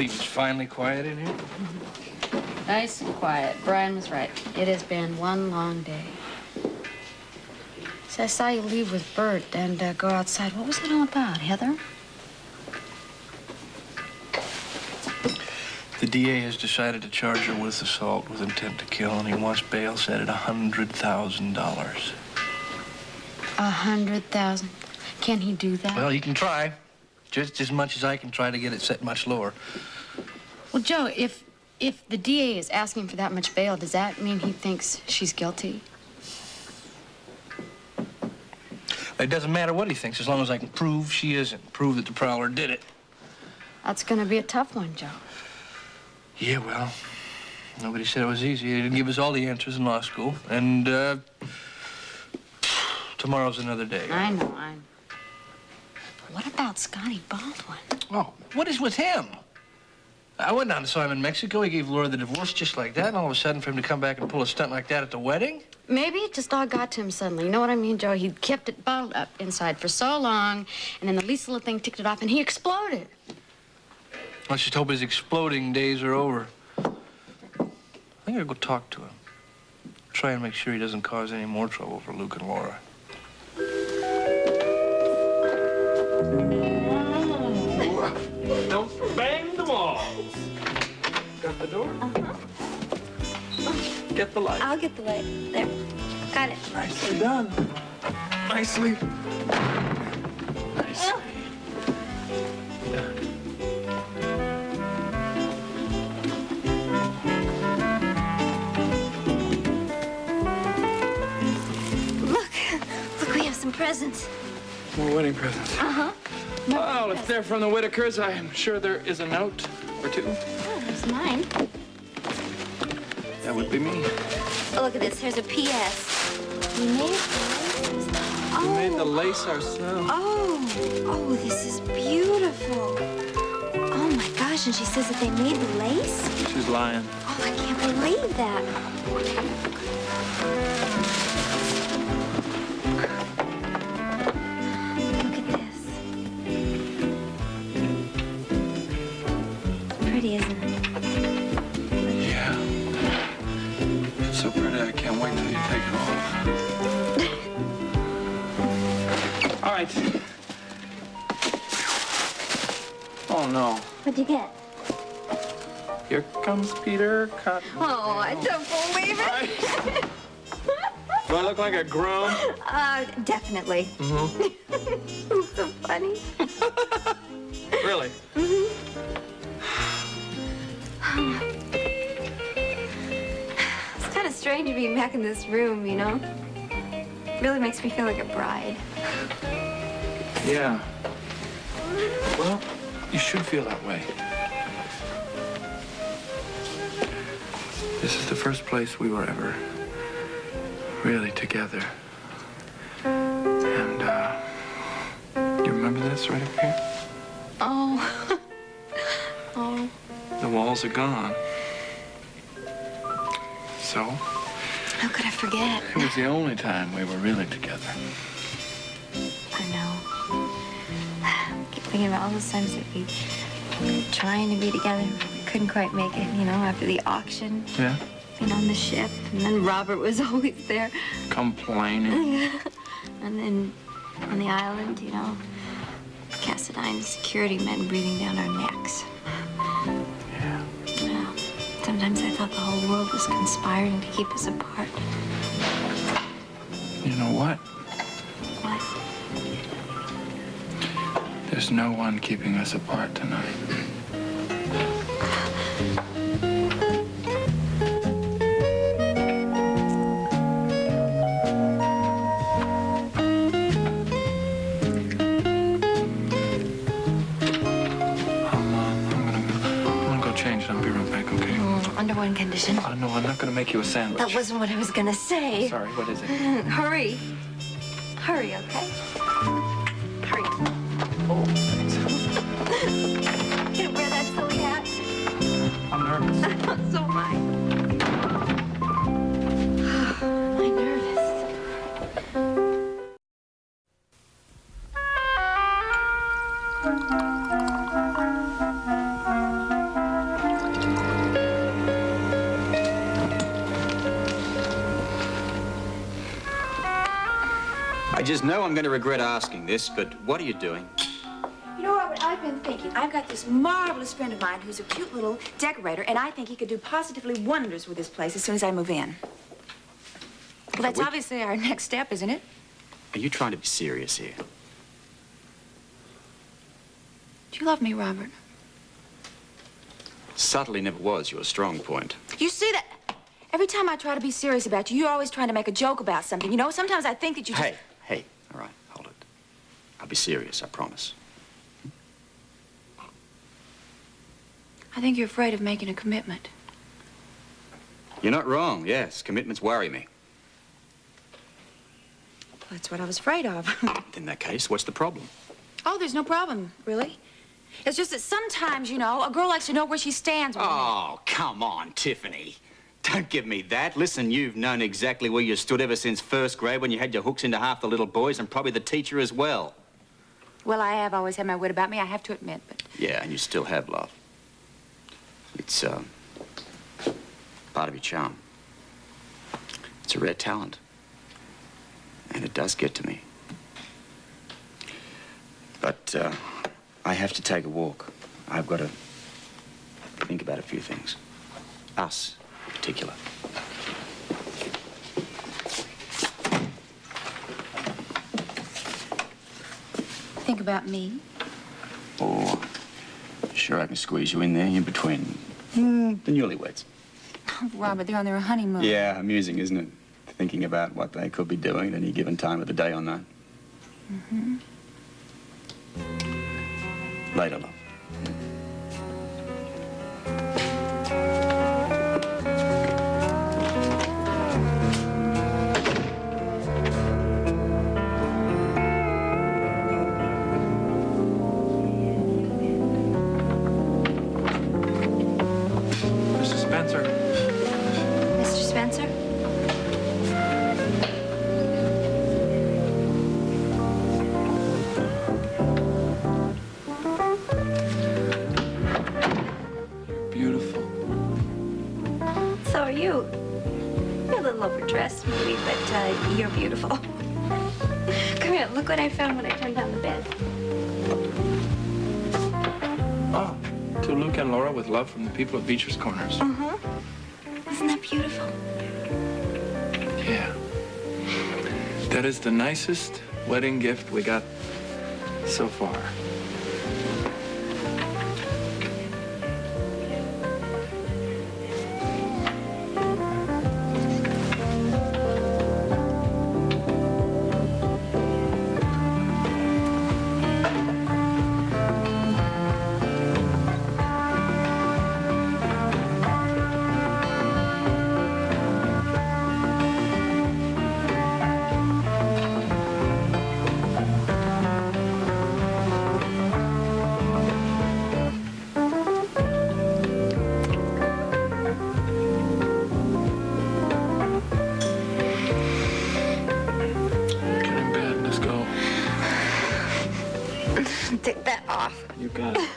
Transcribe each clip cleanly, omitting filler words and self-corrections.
believe it's finally quiet in here. Nice and quiet. Brian was right. It has been one long day. So I saw you leave with Bert and go outside. What was it all about, Heather? The DA has decided to charge her with assault with intent to kill, and he wants bail set at $100,000. $100,000? Can he do that? Well, he can try. Just as much as I can try to get it set much lower. Well, Joe, if the DA is asking for that much bail, does that mean he thinks she's guilty? It doesn't matter what he thinks, as long as I can prove she isn't. Prove that the prowler did it. That's gonna be a tough one, Joe. Yeah, well, nobody said it was easy. They didn't give us all the answers in law school. And, tomorrow's another day. I know. What about Scotty Baldwin? Oh, what is with him? I went down to saw him in Mexico. He gave Laura the divorce just like that, and all of a sudden for him to come back and pull a stunt like that at the wedding? Maybe it just all got to him suddenly. You know what I mean, Joe? He kept it bottled up inside for so long, and then the least little thing ticked it off, and he exploded. Let's just hope his exploding days are over. I think I'll go talk to him. Try and make sure he doesn't cause any more trouble for Luke and Laura. Don't bang the walls. Got the door? Uh-huh. Get the light. I'll get the light. There. Got it. Nicely done. Nicely. Nicely. Look, we have some presents. More wedding presents. Uh-huh. Well, if they're from the Whittakers, I am sure there is a note or two. Oh, there's mine. That would be me. Oh, look at this. Here's a P.S. We made the lace. We made the lace ourselves. Oh, this is beautiful. Oh, my gosh, and she says that they made the lace? She's lying. Oh, I can't believe that. Look at this. It's pretty, isn't it? Yeah. It's so pretty, I can't wait till you take it off. All right. Oh, no. What'd you get? Here comes Peter Cotton. Oh, I don't believe it. Do I look like a groom? Definitely. Mm-hmm. So funny. Really? Mm-hmm. It's kind of strange to be back in this room, you know? It really makes me feel like a bride. Yeah. Well, you should feel that way. This is the first place we were ever really together. And, you remember this right up here? Oh. Oh. The walls are gone. So, How could I forget? it was the only time we were really together. I know. I keep thinking about all those times that we were trying to be together. We couldn't quite make it, you know, after the auction. Yeah? Being on the ship. And then Robert was always there. Complaining. And then on the island, you know, Cassadine security men breathing down our necks. Yeah. Yeah. Sometimes I thought the whole world was conspiring to keep us apart. You know what? What? There's no one keeping us apart tonight. Under one condition. Oh, no, I'm not going to make you a sandwich. That wasn't what I was going to say. Sorry, what is it? Hurry. Hurry, okay? Hurry. Oh, Can't wear that silly hat. I'm nervous. So am I. I'm nervous. I just know I'm going to regret asking this, but what are you doing? You know, Robert, I've been thinking. I've got this marvelous friend of mine who's a cute little decorator, and I think he could do positively wonders with this place as soon as I move in. Well, that's obviously our next step, isn't it? Are you trying to be serious here? Do you love me, Robert? Subtlety never was your strong point. You see that? Every time I try to be serious about you, you're always trying to make a joke about something. You know, sometimes I think that you just... Hey, all right, hold it. I'll be serious, I promise. I think you're afraid of making a commitment. You're not wrong, yes. Commitments worry me. Well, that's what I was afraid of. In that case, what's the problem? Oh, there's no problem, really. It's just that sometimes, you know, a girl likes to know where she stands. Oh, come on, Tiffany. Don't give me that. Listen, you've known exactly where you stood ever since first grade when you had your hooks into half the little boys and probably the teacher as well. Well, I have always had my wit about me, I have to admit, but... Yeah, and you still have love. It's, part of your charm. It's a rare talent. And it does get to me. But, I have to take a walk. I've got to think about a few things. Us, in particular. Think about me. Oh, sure I can squeeze you in there, in between the newlyweds. Oh, Robert, they're on their honeymoon. Yeah, amusing, isn't it? Thinking about what they could be doing at any given time of the day on that. Mm-hmm. Later, love. Mrs. Spencer. Mr. Spencer? Beautiful. So are you. You're a little overdressed, maybe, but you're beautiful. Come here, look what I found when I turned down the bed. Oh, to Luke and Laura with love from the people of Beecher's Corners. Uh-huh. Isn't that beautiful? Yeah. That is the nicest wedding gift we got so far. Take that off. You got it.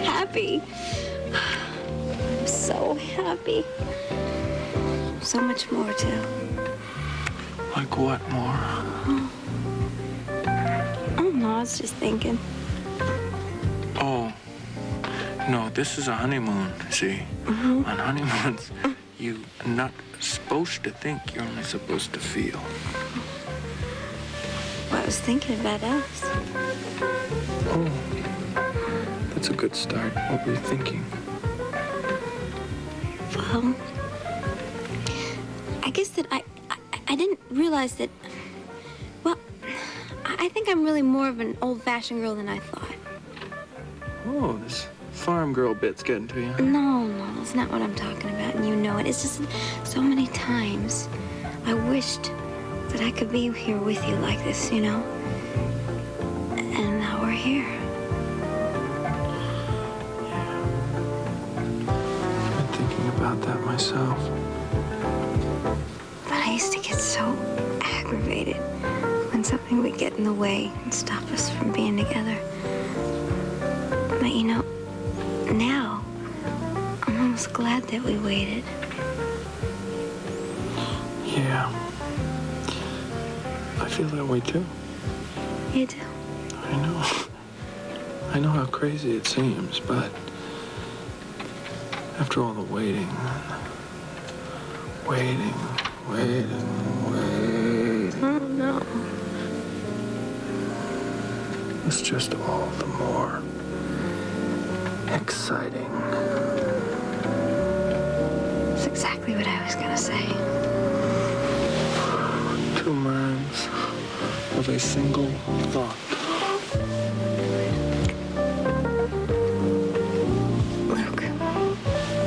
Happy. I'm so happy. So much more, too. Like what more? I don't know, I was just thinking. Oh, no, this is a honeymoon, see? On honeymoons, you're not supposed to think, you're only supposed to feel. Well, I was thinking about us. Oh, that's a good start. What were you thinking? Well, I guess that I didn't realize that, well, I think I'm really more of an old-fashioned girl than I thought. Oh, this farm girl bit's getting to you. No, that's not what I'm talking about, and you know it. It's just so many times I wished that I could be here with you like this, you know? And now we're here. I've been thinking about that myself. But I used to get so aggravated when something would get in the way and stop us from being together. But you know, now I'm almost glad that we waited. Yeah. I feel that way too. You do? I know. I know how crazy it seems, but after all the waiting, waiting. Oh, no. It's just all the more exciting. That's exactly what I was gonna say. Two minds of a single thought. Luke,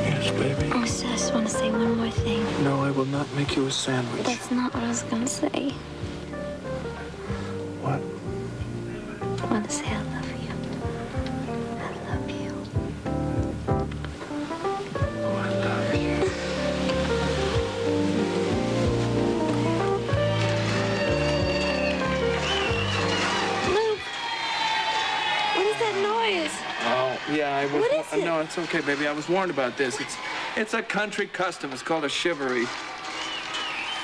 Yes, baby. I just want to say one more thing. No, I will not make you a sandwich. That's not what I was gonna say. What? I want to say I love you. I love you. Oh, I love you. Luke, what is that noise? Oh, yeah, I was. What is it? No, it's okay, baby. I was warned about this. It's a country custom. It's called a shivaree.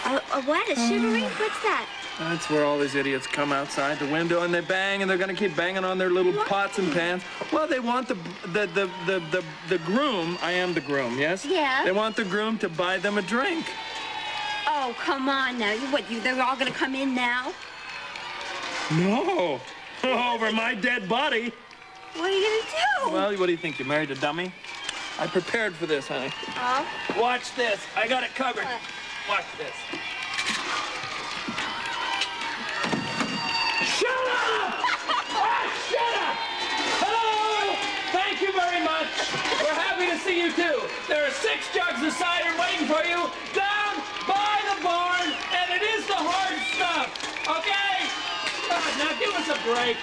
A what? A shivaree? What's that? That's where all these idiots come outside the window and they bang, and they're gonna keep banging on their little pots and pans. Well, they want the groom. I am the groom, yes? Yeah. They want the groom to buy them a drink. Oh, come on now. They're all gonna come in now? No, over my dead body. What are you gonna do? Well, what do you think? You married a dummy? I prepared for this, honey. Oh? Watch this. I got it covered. Watch this. Shut up! Shut up! Hello! Thank you very much. We're happy to see you, too. There are 6 jugs of cider waiting for you down by the barn, and it is the hard stuff, okay? God, now give us a break.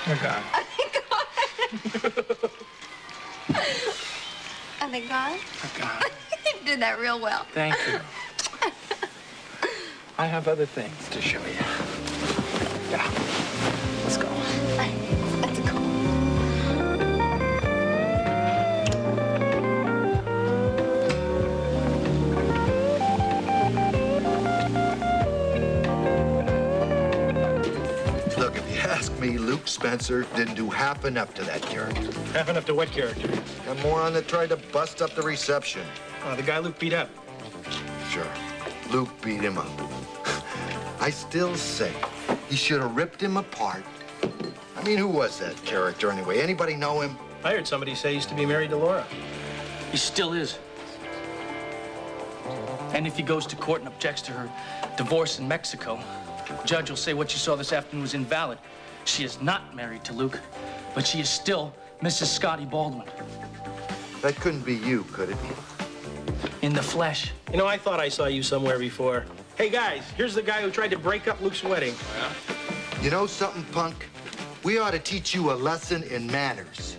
They're gone. Are they gone? They're gone. You did that real well. Thank you. I have other things to show you. Yeah. Let's go. Let's go. Look, if you ask me, Luke Spencer didn't do half enough to that character. Half enough to what character? A moron that tried to bust up the reception. The guy Luke beat up. Sure, Luke beat him up. I still say he should have ripped him apart. I mean, who was that character anyway? Anybody know him? I heard somebody say he used to be married to Laura. He still is. And if he goes to court and objects to her divorce in Mexico, the judge will say what you saw this afternoon was invalid. She is not married to Luke, but she is still Mrs. Scotty Baldwin. That couldn't be you, could it? In the flesh. You know, I thought I saw you somewhere before. Hey, guys, here's the guy who tried to break up Luke's wedding. You know something, punk? We ought to teach you a lesson in manners.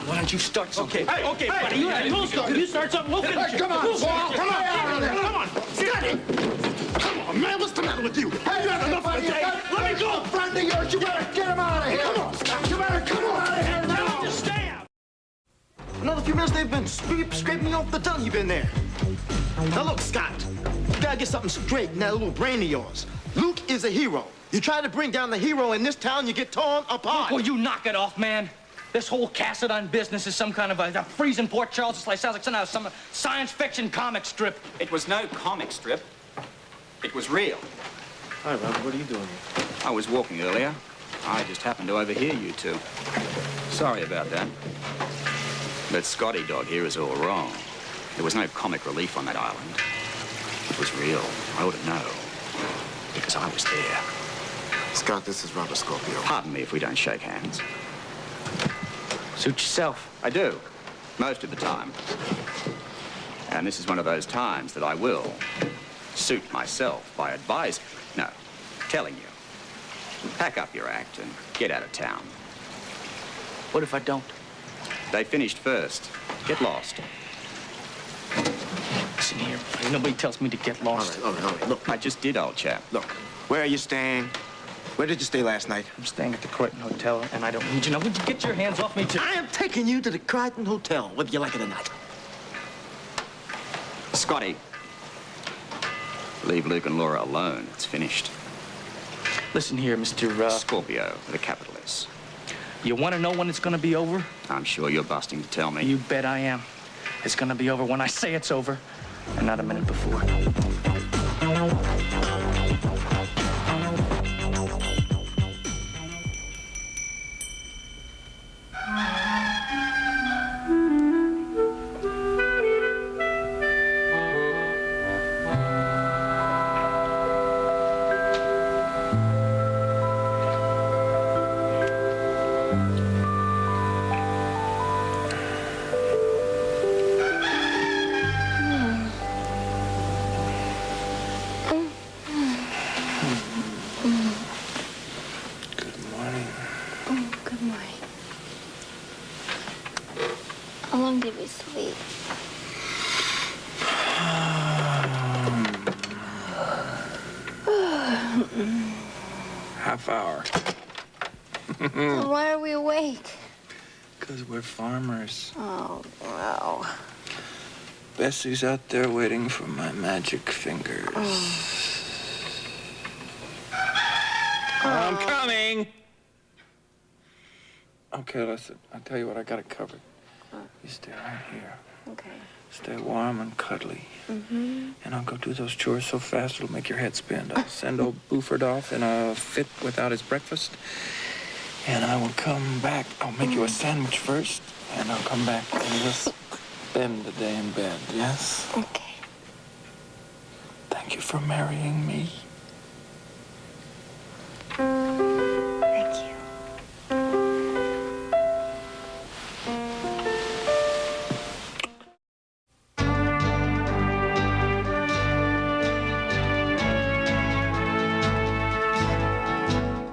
Why don't you start something? Okay, buddy. You start something. We'll finish it. Come on, Paul. Come on. Come on. Scotty. Come on, man. What's the matter with you? Hey, you had enough of the day. Let me go. Friend of yours, you better get him out of here. Come on, Scott. You better come out of here now. Tell him to stay out. Another few minutes, they've been scraping off the tongue you've been there. Now look, Scott, you gotta get something straight in that little brain of yours. Luke is a hero. You try to bring down the hero in this town, you get torn apart. Will you knock it off, man? This whole Cassadon business is some kind of a freezing Port Charles. It sounds like some science fiction comic strip. It was no comic strip. It was real. Hi, Robert. What are you doing here? I was walking earlier. I just happened to overhear you two. Sorry about that. But Scotty dog here is all wrong. There was no comic relief on that island. It was real. I ought to know. Because I was there. Scott, this is Robert Scorpio. Pardon me if we don't shake hands. Suit yourself. I do. Most of the time. And this is one of those times that I will suit myself by telling you. Pack up your act and get out of town. What if I don't? They finished first. Get lost. Listen here, buddy. Nobody tells me to get lost. All right. Look, I just did, old chap. look. Where are you staying? Where did you stay last night? I'm staying at the Croydon Hotel, and I don't need you. Now, would you get your hands off me, too? I am taking you to the Croydon Hotel, whether you like it or not. Scotty, leave Luke and Laura alone. It's finished. Listen here, Mr. Scorpio with a capital S. You want to know when it's going to be over? I'm sure you're busting to tell me. You bet I am. It's going to be over when I say it's over, and not a minute before. How long did we sleep? Half hour. Why are we awake? Because we're farmers. Oh, wow. Bessie's out there waiting for my magic fingers. I'm coming! Okay, listen. I'll tell you what, I got it covered. You stay right here. Okay. Stay warm and cuddly. And I'll go do those chores so fast it'll make your head spin. I'll send old Buford off in a fit without his breakfast. And I will come back. I'll make you a sandwich first. And I'll come back and we'll spend the day in bed, yes? Okay. Thank you for marrying me. Thank you.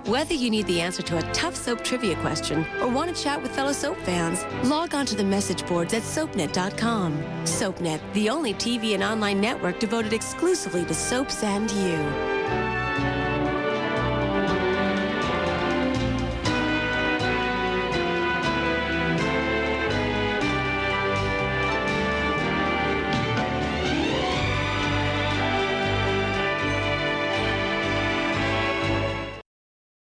Whether you need the answer to a tough soap trivia question or want to chat with fellow soap fans, log on to the message boards at soapnet.com. SoapNet, the only TV and online network devoted exclusively to soaps and you.